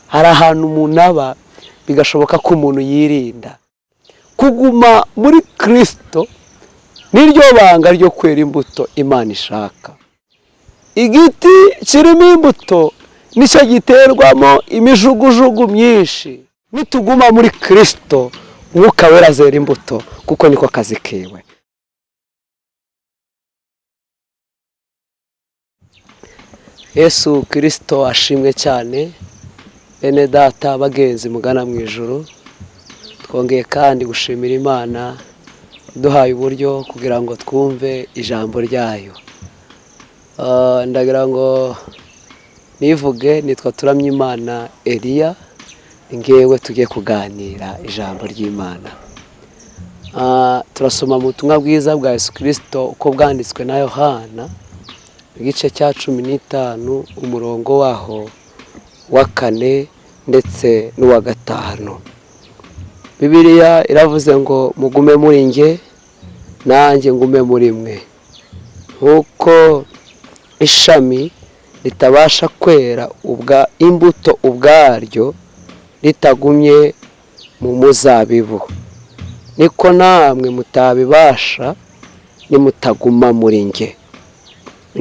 hari ahantu umuntu aba bigashoboka ko umuntu yirinda. Kuguma muri Kristo niryo banga ryo kwera imbuto Imana ishaka. Igiti kirimo imbuto nicyo giterwamo imijugujugu myinshi. Nituguma muri Kristo Umwuka Wera azera imbuto, kuko niko kazi kiwe. Yesu Kristo ashimwe cyane. Bene data bagenzi mugana mu ijuru, twongeye kandi gushimira Imana duhaye uburyo kugira ngo twumve ijambo ryayo. Ndagira ngo nivuge, nitwa Turamyimana Elia, ngewe tugiye kuganira ijambo ry'Imana. Turasoma mu butumwa bwiza bwa Yesu Kristo uko bwanditswe na Yohana, igice cya 15 umurongo waho wa 4 ndetse n'uwa 5. Bibiliya iravuze ngo mugume muri nge nanjye ngume muri mwe. Nkuko ishami ritabasha kwera imbuto ubwaryo ritagumye mu muzabibu, niko namwe mutabibasha nimutaguma muri nge.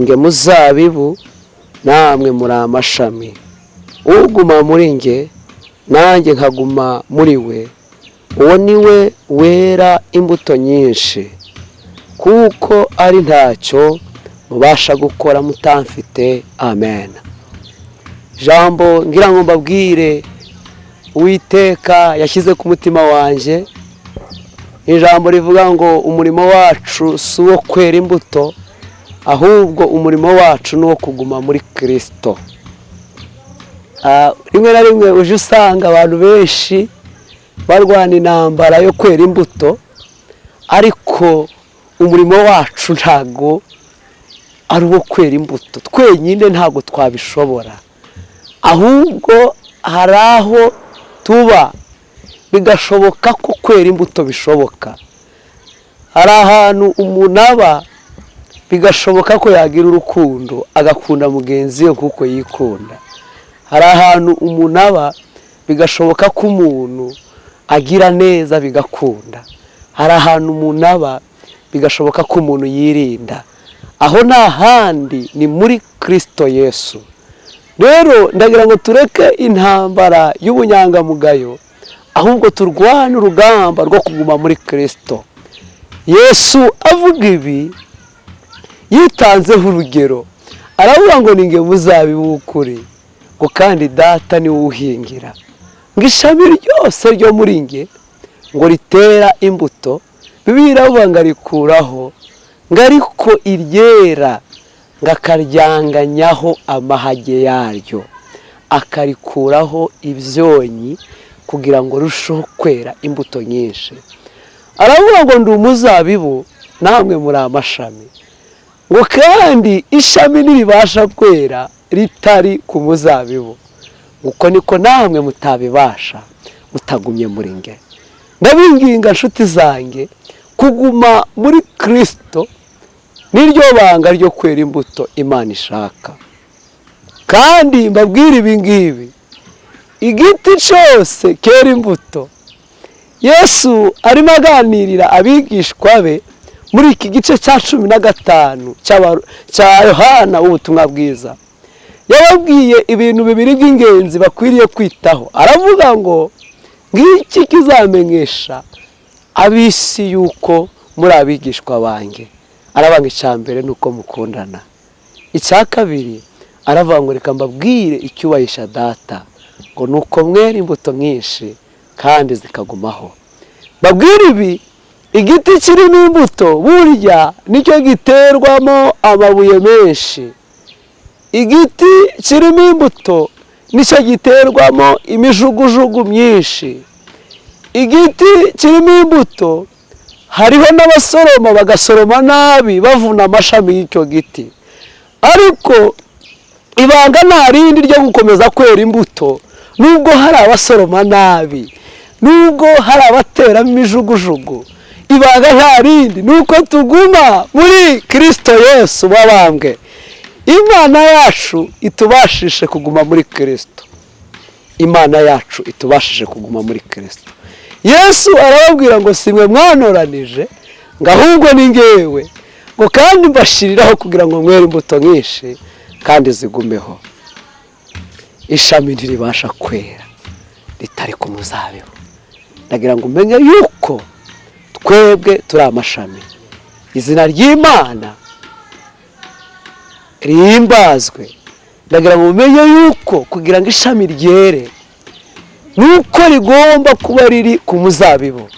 Nge muzabibu, namwe muri amashami. Uguma muri nge nanjye nkaguma muri we, uwo niwe wera imbuto nyinshi, kuko ari ntacyo mubasha gukora mutamfite. Amen. Jambo ngira ngo mbabwire Uwiteka yashyize ku mutima wanjye, ijambo rivuga ngo umurimo wacu si uwo kwera imbuto, ahubwo umurimo wacu ni uwo kuguma muri Kristo. Rimwe na rimwe uje usanga abantu benshi barwana intambara yo kwera imbuto, ariko umurimo wacu ntago ari uwo kwera imbuto. Twenyine ntago twabishobora, ahubwo hari aho tuba bigashoboka ko kwera imbuto bishoboka. Hari ahantu umuntu aba bigashoboka ko yagira urukundo agakunda mugenzi we kuko yikunda. Hari ahantu umuntu aba bigashoboka ko umuntu agira neza bigakunda. Hari ahantu umuntu aba bigashoboka ko umuntu yirinda. Aho nta handi ni muri Kristo Yesu. Rero ndagira ngo tureke intambara y'ubunyangamugayo, ahubwo turwane urugamba rwo kuguma muri Kristo. Yesu avuga ibi yitanzeho urugero, aravuga ngo ninge muzabibu w'ukuri, ngo kandi data ni uwuhingira. Ngo ishami ryose ryo muri nge ngo ritera imbuto, Bibiliya iravuga ngo arikuraho, ngo ariko iryera ngo akaryanganyaho amahage yaryo, akarikuraho ibyonyi kugira ngo rusheho kwera imbuto nyinshi. Aravuga ngo ndi umuzabibu, namwe muri amashami. Ngo kandi ishami ntiribasha kwera ritari ku muzabibu, uko niko namwe mutabibasha mutagumye muri nge. Ndabinginga nshuti zanjye, kuguma muri Kristo niryo banga ryo kwera imbuto Imana ishaka. Kandi mbabwira ibi ngibi, igiti cyose kera imbuto. Yesu arimo aganirira abigishwa be muri iki gice cya 15 cya Yohana w'ubutumwa bwiza. Yababwiye ibintu bibiri by'ingenzi bakwiriye kwitaho. Aravuga ngo ngiki kizamenyesha abisi yuko muri abigishwa banjye. Arabanga icyambere nuko mukundana. Icya kabiri aravuga ngo reka mbabwire icyubahisha data, ngo nuko mwera imbuto nyinshi kandi zikagumaho. Babwire ibi, igiti kirimo imbuto burya nicyo giterwamo amabuye menshi. Igiti kirimo imbuto nicyo giterwamo imijugujugu myinshi. Igiti kirimo imbuto hariho n'abasoroma bagasoroma nabi bavuna amashami y'icyo giti. Ariko ibanga nta rindi ryo gukomeza kwera imbuto, nubwo hari abasoroma nabi, nubwo hari abateramo imijugujugu, ibanga nta rindi nuko tuguma muri Kristo Yesu wabambwe. Imana yacu itubashishe kuguma muri Kristo. imana yacu itubashije kuguma muri Kristo. Yesu arababwira ngo simwe mwanoranije ngo ahubwo ni ngewe, ngo kandi mbashiriraho kugira ngo mwere imbuto nyinshi kandi zigumeho. Ishami ntiribasha kwera ritari ku muzabibu. Ndagira ngo umenye yuko twebwe turi amashami. Izina ry'Imana rihimbazwe. Ndagira ngo umenye yuko kugira ngo ishami ryere nuko rigomba kuba riri ku muzabibu.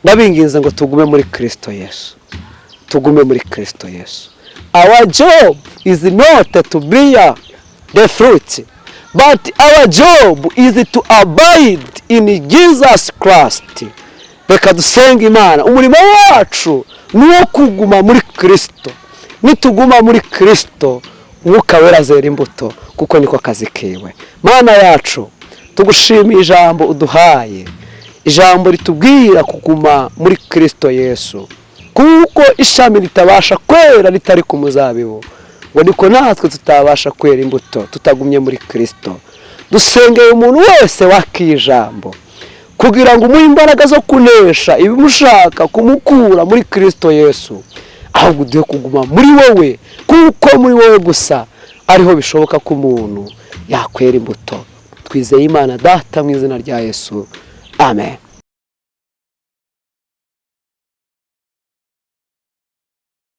Ndabinginze ngo tugume muri Kristo Yesu. Tugume muri Kristo Yesu. Our job is not to bear the fruit, but our job is to abide in Jesus Christ. Reka dusenga Imana. Umurimo wacu nuwo kuguma muri Kristo. Nituguma muri Kristo, Mwuka Wera azera imbuto, kuko niko kazi kiwe. Mana yacu, tugushimiye ijambo uduhaye, ijambo ritubwira kuguma muri Kristo Yesu, kuko ishami ritabasha kwera ritari ku muzabibu, ngo niko natwe tutabasha kwera imbuto tutagumye muri Kristo. Dusengeye umuntu wese wakijambo kugira ngo umuhe imbaraga zo kunesha ibimushaka kumukura muri Kristo Yesu, ahubwo uduhe kuguma muri wowe, kuko muri wowe gusa ariho bishoboka ko umuntu yakwera imbuto. Twizeye Imana Data mu izina rya Yesu. Amen.